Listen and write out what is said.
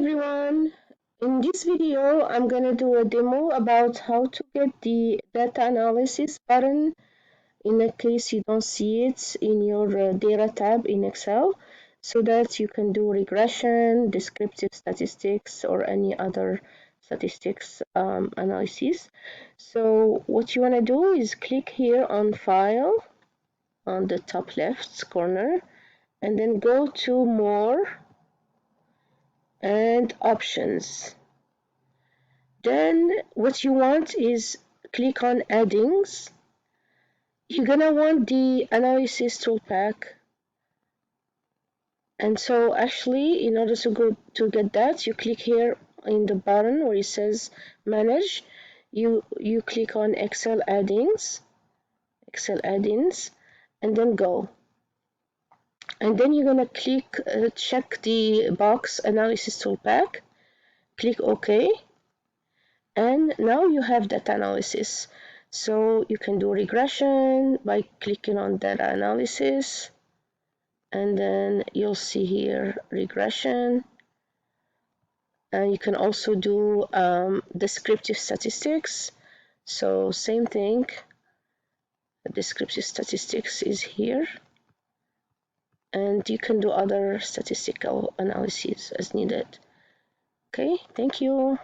everyone. In this video, I'm going to do a demo about how to get the data analysis button in case you don't see it in your data tab in Excel, so that you can do regression, descriptive statistics, or any other statistics analysis. So what you want to do is click here on File on the top left corner, and then go to More and Options. Then what you want is click on Addings. You're gonna want the analysis toolpack. And so actually, in order to get that, you click here in the button where it says Manage. You click on Excel Addings, and then Go. And then you're gonna click check the box Analysis Toolpack. Click OK. And now you have data analysis. So you can do regression by clicking on data analysis, and then you'll see here regression. And you can also do descriptive statistics. So same thing, descriptive statistics is here. And you can do other statistical analyses as needed. Okay, thank you.